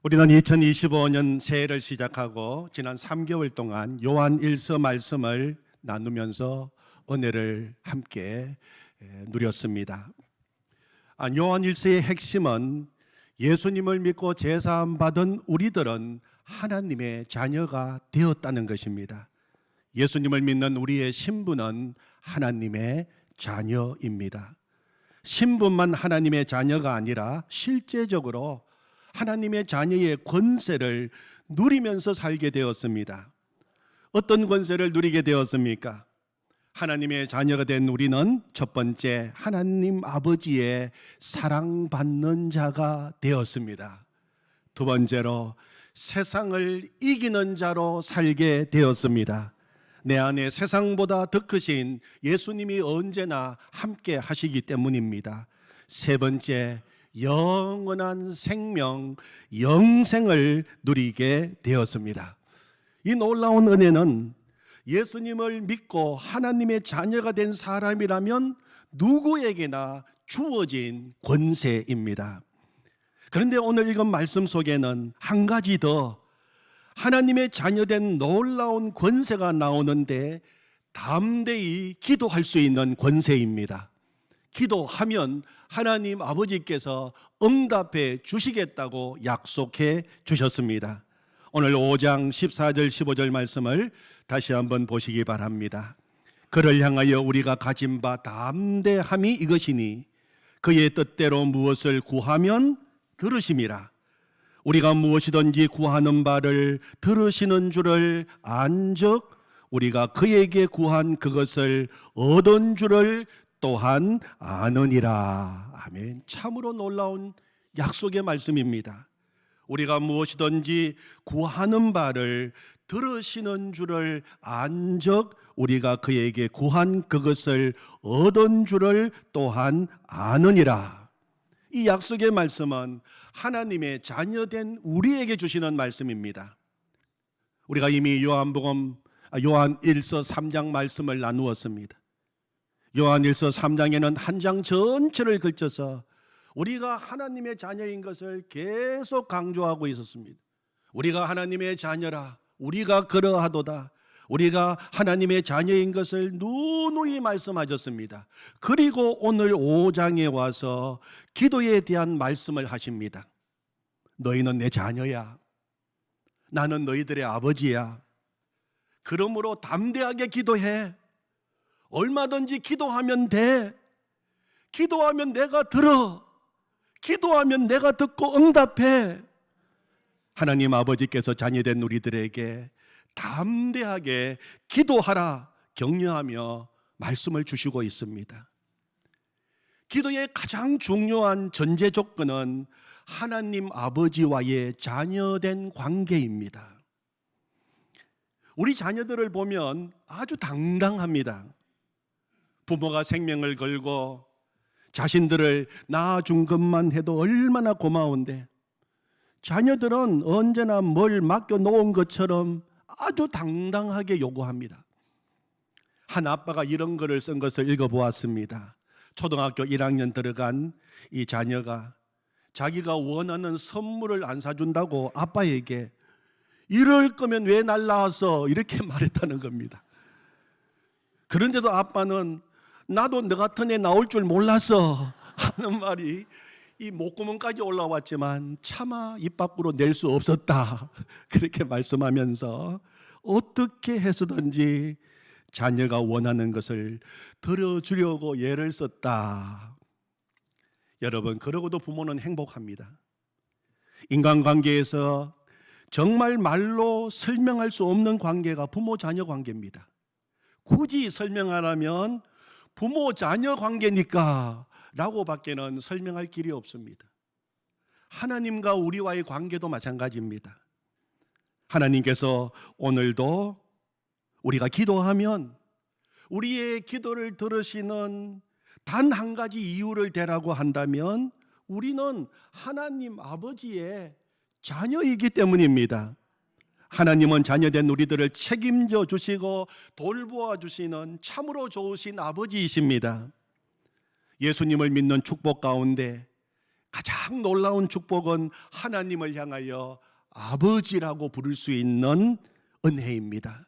우리는 2025년 새해를 시작하고 지난 3개월 동안 요한 1서 말씀을 나누면서 은혜를 함께 누렸습니다. 요한 1서의 핵심은 예수님을 믿고 제사함 받은 우리들은 하나님의 자녀가 되었다는 것입니다. 예수님을 믿는 우리의 신분은 하나님의 자녀입니다. 신분만 하나님의 자녀가 아니라 실제적으로 하나님의 자녀의 권세를 누리면서 살게 되었습니다. 어떤 권세를 누리게 되었습니까? 하나님의 자녀가 된 우리는 첫 번째, 하나님 아버지의 사랑받는 자가 되었습니다. 두 번째로, 세상을 이기는 자로 살게 되었습니다. 내 안에 세상보다 더 크신 예수님이 언제나 함께 하시기 때문입니다. 세 번째, 영원한 생명, 영생을 누리게 되었습니다. 이 놀라운 은혜는 예수님을 믿고 하나님의 자녀가 된 사람이라면 누구에게나 주어진 권세입니다. 그런데 오늘 읽은 말씀 속에는 한 가지 더 하나님의 자녀된 놀라운 권세가 나오는데 담대히 기도할 수 있는 권세입니다. 기도하면 하나님 아버지께서 응답해 주시겠다고 약속해 주셨습니다. 오늘 5장 14절 15절 말씀을 다시 한번 보시기 바랍니다. 그를 향하여 우리가 가진 바 담대함이 이것이니 그의 뜻대로 무엇을 구하면 들으심이라. 우리가 무엇이든지 구하는 바를 들으시는 줄을 안즉 우리가 그에게 구한 그것을 얻은 줄을 또한 아느니라. 아멘. 참으로 놀라운 약속의 말씀입니다. 우리가 무엇이든지 구하는 바를 들으시는 줄을 안즉 우리가 그에게 구한 그것을 얻은 줄을 또한 아느니라. 이 약속의 말씀은 하나님의 자녀된 우리에게 주시는 말씀입니다. 우리가 이미 요한 1서 3장 말씀을 나누었습니다. 요한 1서 3장에는 한 장 전체를 걸쳐서 우리가 하나님의 자녀인 것을 계속 강조하고 있었습니다. 우리가 하나님의 자녀라, 우리가 그러하도다, 우리가 하나님의 자녀인 것을 누누이 말씀하셨습니다. 그리고 오늘 5장에 와서 기도에 대한 말씀을 하십니다. 너희는 내 자녀야. 나는 너희들의 아버지야. 그러므로 담대하게 기도해. 얼마든지 기도하면 돼. 기도하면 내가 들어. 기도하면 내가 듣고 응답해. 하나님 아버지께서 자녀된 우리들에게 담대하게 기도하라 격려하며 말씀을 주시고 있습니다. 기도의 가장 중요한 전제 조건은 하나님 아버지와의 자녀된 관계입니다. 우리 자녀들을 보면 아주 당당합니다. 부모가 생명을 걸고 자신들을 낳아준 것만 해도 얼마나 고마운데 자녀들은 언제나 뭘 맡겨놓은 것처럼 아주 당당하게 요구합니다. 한 아빠가 이런 글을 쓴 것을 읽어보았습니다. 초등학교 1학년 들어간 이 자녀가 자기가 원하는 선물을 안 사준다고 아빠에게 이럴 거면 왜 날 낳았어? 이렇게 말했다는 겁니다. 그런데도 아빠는 나도 너 같은 애 나올 줄 몰랐어 하는 말이 이 목구멍까지 올라왔지만 차마 입 밖으로 낼 수 없었다. 그렇게 말씀하면서 어떻게 해서든지 자녀가 원하는 것을 들어주려고 애를 썼다. 여러분, 그러고도 부모는 행복합니다. 인간관계에서 정말 말로 설명할 수 없는 관계가 부모-자녀 관계입니다. 굳이 설명하라면 부모-자녀 관계니까 라고 밖에는 설명할 길이 없습니다. 하나님과 우리와의 관계도 마찬가지입니다. 하나님께서 오늘도 우리가 기도하면 우리의 기도를 들으시는 단 한 가지 이유를 대라고 한다면 우리는 하나님 아버지의 자녀이기 때문입니다. 하나님은 자녀된 우리들을 책임져 주시고 돌보아 주시는 참으로 좋으신 아버지이십니다. 예수님을 믿는 축복 가운데 가장 놀라운 축복은 하나님을 향하여 아버지라고 부를 수 있는 은혜입니다.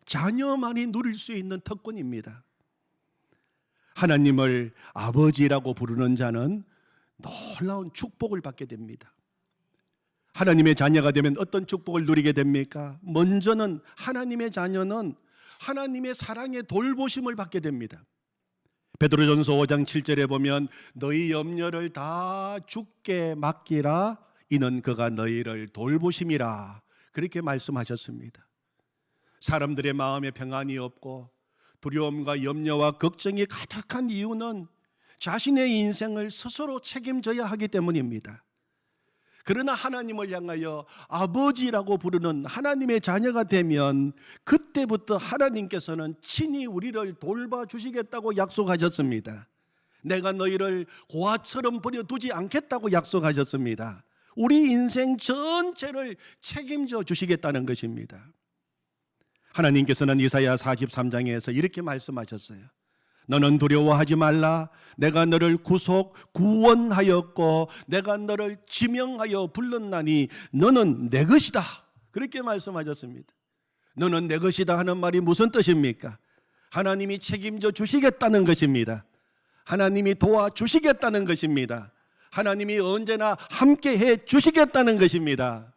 자녀만이 누릴 수 있는 특권입니다. 하나님을 아버지라고 부르는 자는 놀라운 축복을 받게 됩니다. 하나님의 자녀가 되면 어떤 축복을 누리게 됩니까? 먼저는 하나님의 자녀는 하나님의 사랑의 돌보심을 받게 됩니다. 베드로전서 5장 7절에 보면 너희 염려를 다 주께 맡기라 이는 그가 너희를 돌보심이라 그렇게 말씀하셨습니다. 사람들의 마음에 평안이 없고 두려움과 염려와 걱정이 가득한 이유는 자신의 인생을 스스로 책임져야 하기 때문입니다. 그러나 하나님을 향하여 아버지라고 부르는 하나님의 자녀가 되면 그때부터 하나님께서는 친히 우리를 돌봐주시겠다고 약속하셨습니다. 내가 너희를 고아처럼 버려두지 않겠다고 약속하셨습니다. 우리 인생 전체를 책임져 주시겠다는 것입니다. 하나님께서는 이사야 43장에서 이렇게 말씀하셨어요. 너는 두려워하지 말라. 내가 너를 구원하였고 내가 너를 지명하여 불렀나니 너는 내 것이다. 그렇게 말씀하셨습니다. 너는 내 것이다 하는 말이 무슨 뜻입니까? 하나님이 책임져 주시겠다는 것입니다. 하나님이 도와주시겠다는 것입니다. 하나님이 언제나 함께해 주시겠다는 것입니다.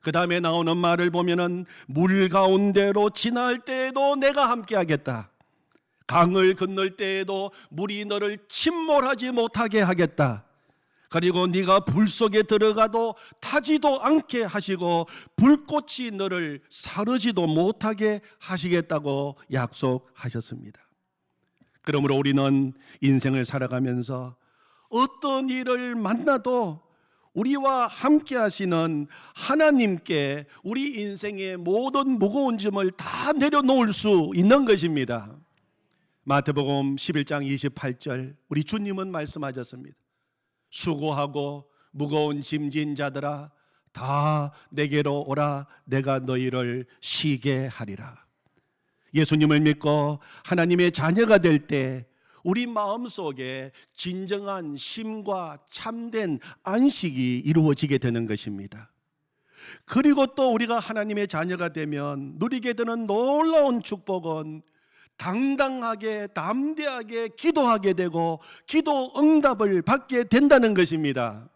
그 다음에 나오는 말을 보면은 물 가운데로 지날 때에도 내가 함께하겠다. 강을 건널 때에도 물이 너를 침몰하지 못하게 하겠다. 그리고 네가 불 속에 들어가도 타지도 않게 하시고 불꽃이 너를 사르지도 못하게 하시겠다고 약속하셨습니다. 그러므로 우리는 인생을 살아가면서 어떤 일을 만나도 우리와 함께 하시는 하나님께 우리 인생의 모든 무거운 짐을 다 내려놓을 수 있는 것입니다. 마태복음 11장 28절 우리 주님은 말씀하셨습니다. 수고하고 무거운 짐진 자들아 다 내게로 오라 내가 너희를 쉬게 하리라. 예수님을 믿고 하나님의 자녀가 될 때 우리 마음속에 진정한 쉼과 참된 안식이 이루어지게 되는 것입니다. 그리고 또 우리가 하나님의 자녀가 되면 누리게 되는 놀라운 축복은 당당하게 담대하게 기도하게 되고 기도 응답을 받게 된다는 것입니다.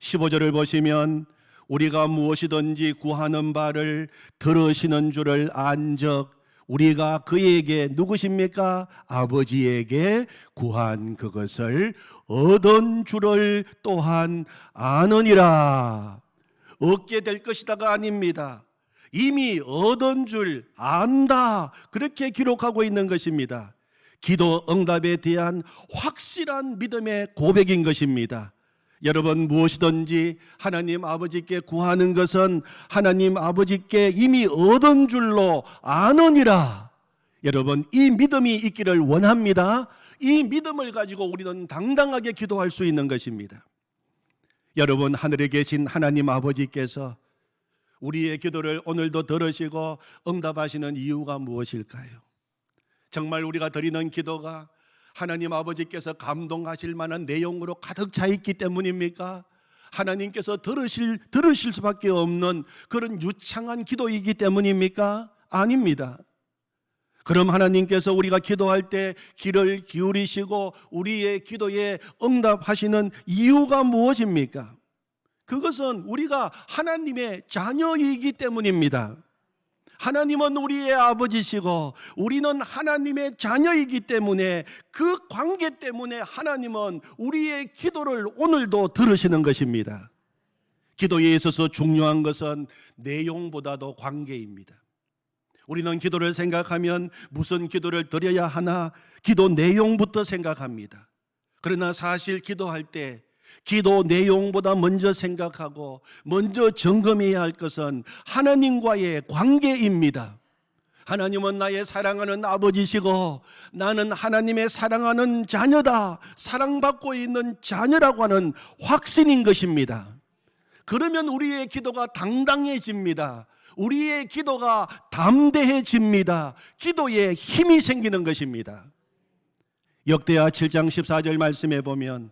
15절을 보시면 우리가 무엇이든지 구하는 바를 들으시는 줄을 안적 우리가 그에게 누구십니까? 아버지에게 구한 그것을 얻은 줄을 또한 아느니라. 얻게 될 것이다가 아닙니다. 이미 얻은 줄 안다. 그렇게 기록하고 있는 것입니다. 기도 응답에 대한 확실한 믿음의 고백인 것입니다. 여러분 무엇이든지 하나님 아버지께 구하는 것은 하나님 아버지께 이미 얻은 줄로 아느니라. 여러분 이 믿음이 있기를 원합니다. 이 믿음을 가지고 우리는 당당하게 기도할 수 있는 것입니다. 여러분 하늘에 계신 하나님 아버지께서 우리의 기도를 오늘도 들으시고 응답하시는 이유가 무엇일까요? 정말 우리가 드리는 기도가 하나님 아버지께서 감동하실 만한 내용으로 가득 차 있기 때문입니까? 하나님께서 들으실 수밖에 없는 그런 유창한 기도이기 때문입니까? 아닙니다. 그럼 하나님께서 우리가 기도할 때 귀를 기울이시고 우리의 기도에 응답하시는 이유가 무엇입니까? 그것은 우리가 하나님의 자녀이기 때문입니다. 하나님은 우리의 아버지시고 우리는 하나님의 자녀이기 때문에 그 관계 때문에 하나님은 우리의 기도를 오늘도 들으시는 것입니다. 기도에 있어서 중요한 것은 내용보다도 관계입니다. 우리는 기도를 생각하면 무슨 기도를 드려야 하나 기도 내용부터 생각합니다. 그러나 사실 기도할 때 기도 내용보다 먼저 생각하고 먼저 점검해야 할 것은 하나님과의 관계입니다. 하나님은 나의 사랑하는 아버지시고 나는 하나님의 사랑하는 자녀다. 사랑받고 있는 자녀라고 하는 확신인 것입니다. 그러면 우리의 기도가 당당해집니다. 우리의 기도가 담대해집니다. 기도에 힘이 생기는 것입니다. 역대하 7장 14절 말씀에 보면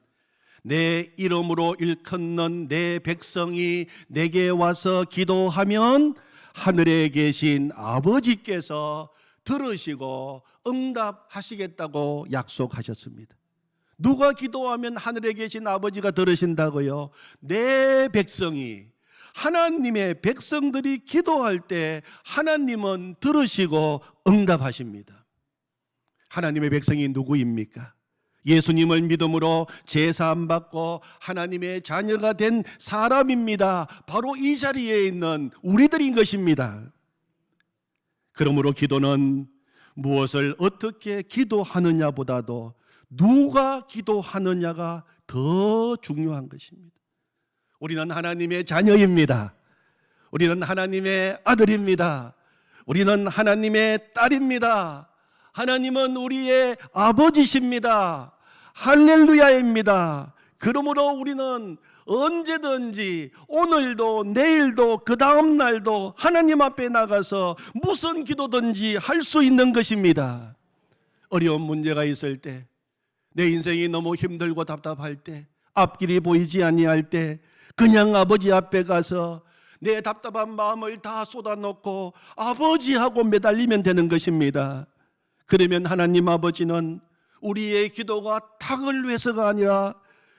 내 이름으로 일컫는 내 백성이 내게 와서 기도하면 하늘에 계신 아버지께서 들으시고 응답하시겠다고 약속하셨습니다. 누가 기도하면 하늘에 계신 아버지가 들으신다고요? 내 백성이, 하나님의 백성들이 기도할 때 하나님은 들으시고 응답하십니다. 하나님의 백성이 누구입니까? 예수님을 믿음으로 제사함 받고 하나님의 자녀가 된 사람입니다. 바로 이 자리에 있는 우리들인 것입니다. 그러므로 기도는 무엇을 어떻게 기도하느냐보다도 누가 기도하느냐가 더 중요한 것입니다. 우리는 하나님의 자녀입니다. 우리는 하나님의 아들입니다. 우리는 하나님의 딸입니다. 하나님은 우리의 아버지십니다. 할렐루야입니다. 그러므로 우리는 언제든지 오늘도 내일도 그 다음 날도 하나님 앞에 나가서 무슨 기도든지 할 수 있는 것입니다. 어려운 문제가 있을 때, 내 인생이 너무 힘들고 답답할 때, 앞길이 보이지 아니할 때 그냥 아버지 앞에 가서 내 답답한 마음을 다 쏟아놓고 아버지하고 매달리면 되는 것입니다. 그러면 하나님 아버지는 우리의 기도가 탁을 위해서가 아니라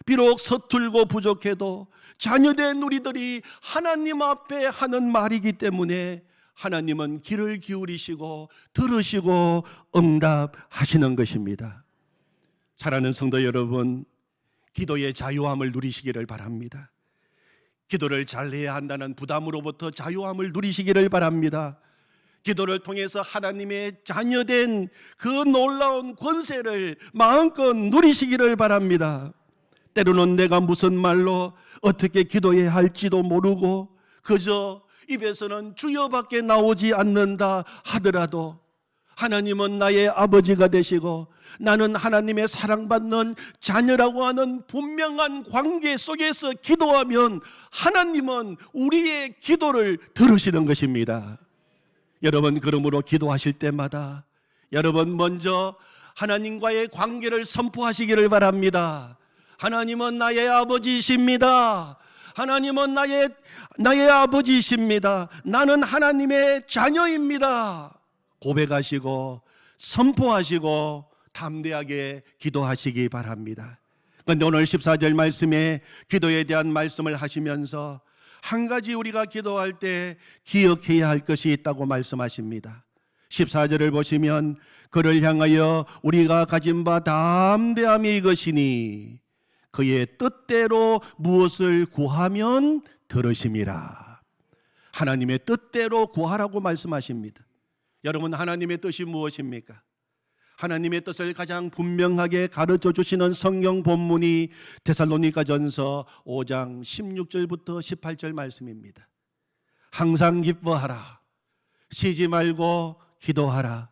비록 서툴고 부족해도 자녀된 우리들이 하나님 앞에 하는 말이기 때문에 하나님은 귀를 기울이시고 들으시고 응답하시는 것입니다. 사랑하는 성도 여러분, 기도의 자유함을 누리시기를 바랍니다. 기도를 잘해야 한다는 부담으로부터 자유함을 누리시기를 바랍니다. 기도를 통해서 하나님의 자녀된 그 놀라운 권세를 마음껏 누리시기를 바랍니다. 때로는 내가 무슨 말로 어떻게 기도해야 할지도 모르고 그저 입에서는 주여밖에 나오지 않는다 하더라도 하나님은 나의 아버지가 되시고 나는 하나님의 사랑받는 자녀라고 하는 분명한 관계 속에서 기도하면 하나님은 우리의 기도를 들으시는 것입니다. 여러분, 그러므로 기도하실 때마다 여러분 먼저 하나님과의 관계를 선포하시기를 바랍니다. 하나님은 나의 아버지이십니다. 하나님은 나의 아버지이십니다. 나는 하나님의 자녀입니다. 고백하시고 선포하시고 담대하게 기도하시기 바랍니다. 그런데 오늘 14절 말씀에 기도에 대한 말씀을 하시면서 한 가지 우리가 기도할 때 기억해야 할 것이 있다고 말씀하십니다. 14절을 보시면 그를 향하여 우리가 가진 바 담대함이 이것이니 그의 뜻대로 무엇을 구하면 들으심이라. 하나님의 뜻대로 구하라고 말씀하십니다. 여러분, 하나님의 뜻이 무엇입니까? 하나님의 뜻을 가장 분명하게 가르쳐 주시는 성경 본문이 데살로니가전서 5장 16절부터 18절 말씀입니다. 항상 기뻐하라. 쉬지 말고 기도하라.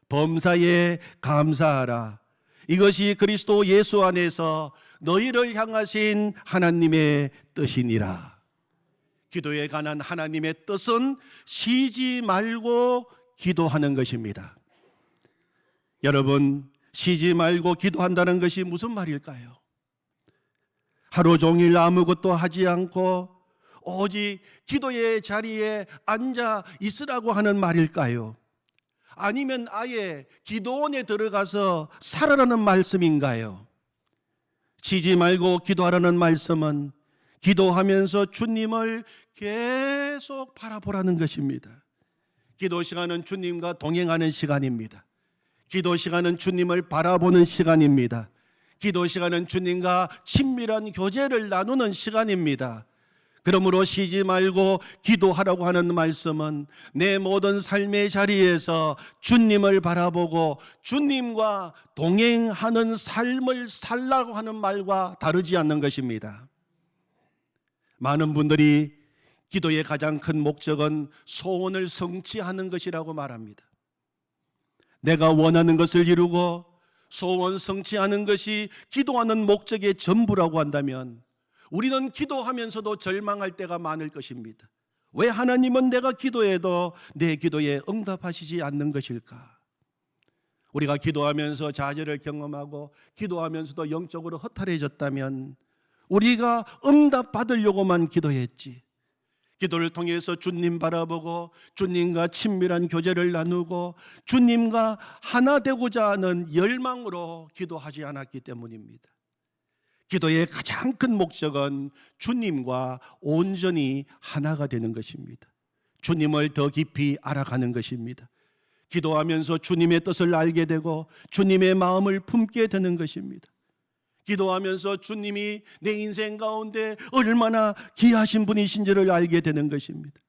범사에 감사하라. 이것이 그리스도 예수 안에서 너희를 향하신 하나님의 뜻이니라. 기도에 관한 하나님의 뜻은 쉬지 말고 기도하는 것입니다. 여러분, 쉬지 말고 기도한다는 것이 무슨 말일까요? 하루 종일 아무것도 하지 않고 오직 기도의 자리에 앉아 있으라고 하는 말일까요? 아니면 아예 기도원에 들어가서 살아라는 말씀인가요? 쉬지 말고 기도하라는 말씀은 기도하면서 주님을 계속 바라보라는 것입니다. 기도 시간은 주님과 동행하는 시간입니다. 기도 시간은 주님을 바라보는 시간입니다. 기도 시간은 주님과 친밀한 교제를 나누는 시간입니다. 그러므로 쉬지 말고 기도하라고 하는 말씀은 내 모든 삶의 자리에서 주님을 바라보고 주님과 동행하는 삶을 살라고 하는 말과 다르지 않는 것입니다. 많은 분들이 기도의 가장 큰 목적은 소원을 성취하는 것이라고 말합니다. 내가 원하는 것을 이루고 소원 성취하는 것이 기도하는 목적의 전부라고 한다면 우리는 기도하면서도 절망할 때가 많을 것입니다. 왜 하나님은 내가 기도해도 내 기도에 응답하시지 않는 것일까? 우리가 기도하면서 좌절을 경험하고 기도하면서도 영적으로 허탈해졌다면 우리가 응답 받으려고만 기도했지. 기도를 통해서 주님 바라보고 주님과 친밀한 교제를 나누고 주님과 하나 되고자 하는 열망으로 기도하지 않았기 때문입니다. 기도의 가장 큰 목적은 주님과 온전히 하나가 되는 것입니다. 주님을 더 깊이 알아가는 것입니다. 기도하면서 주님의 뜻을 알게 되고 주님의 마음을 품게 되는 것입니다. 기도하면서 주님이 내 인생 가운데 얼마나 귀하신 분이신지를 알게 되는 것입니다.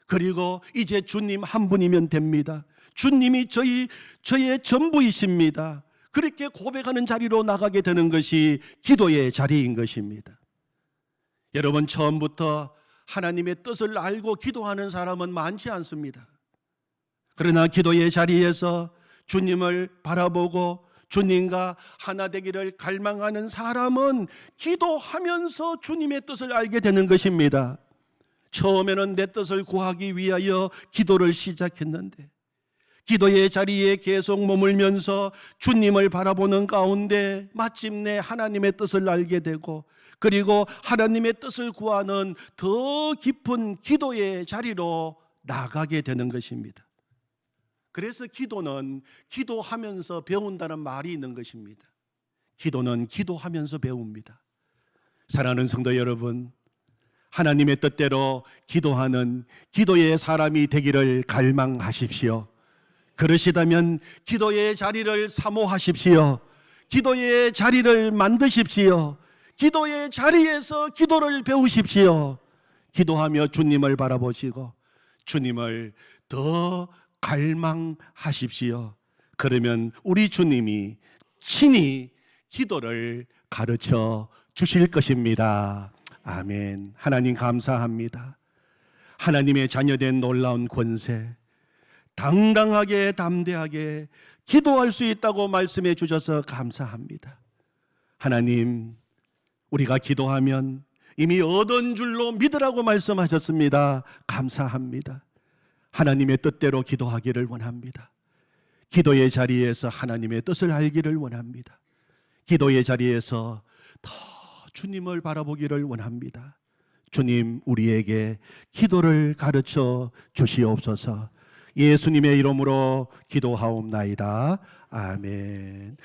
그리고 이제 주님 한 분이면 됩니다. 주님이 저의 전부이십니다. 그렇게 고백하는 자리로 나가게 되는 것이 기도의 자리인 것입니다. 여러분, 처음부터 하나님의 뜻을 알고 기도하는 사람은 많지 않습니다. 그러나 기도의 자리에서 주님을 바라보고 주님과 하나 되기를 갈망하는 사람은 기도하면서 주님의 뜻을 알게 되는 것입니다. 처음에는 내 뜻을 구하기 위하여 기도를 시작했는데 기도의 자리에 계속 머물면서 주님을 바라보는 가운데 마침내 하나님의 뜻을 알게 되고 그리고 하나님의 뜻을 구하는 더 깊은 기도의 자리로 나가게 되는 것입니다. 그래서 기도는 기도하면서 배운다는 말이 있는 것입니다. 기도는 기도하면서 배웁니다. 사랑하는 성도 여러분, 하나님의 뜻대로 기도하는 기도의 사람이 되기를 갈망하십시오. 그러시다면 기도의 자리를 사모하십시오. 기도의 자리를 만드십시오. 기도의 자리에서 기도를 배우십시오. 기도하며 주님을 바라보시고 주님을 더 갈망하십시오. 그러면 우리 주님이 친히 기도를 가르쳐 주실 것입니다. 아멘. 하나님 감사합니다. 하나님의 자녀된 놀라운 권세, 당당하게 담대하게 기도할 수 있다고 말씀해 주셔서 감사합니다. 하나님, 우리가 기도하면 이미 얻은 줄로 믿으라고 말씀하셨습니다. 감사합니다. 하나님의 뜻대로 기도하기를 원합니다. 기도의 자리에서 하나님의 뜻을 알기를 원합니다. 기도의 자리에서 더 주님을 바라보기를 원합니다. 주님, 우리에게 기도를 가르쳐 주시옵소서. 예수님의 이름으로 기도하옵나이다. 아멘.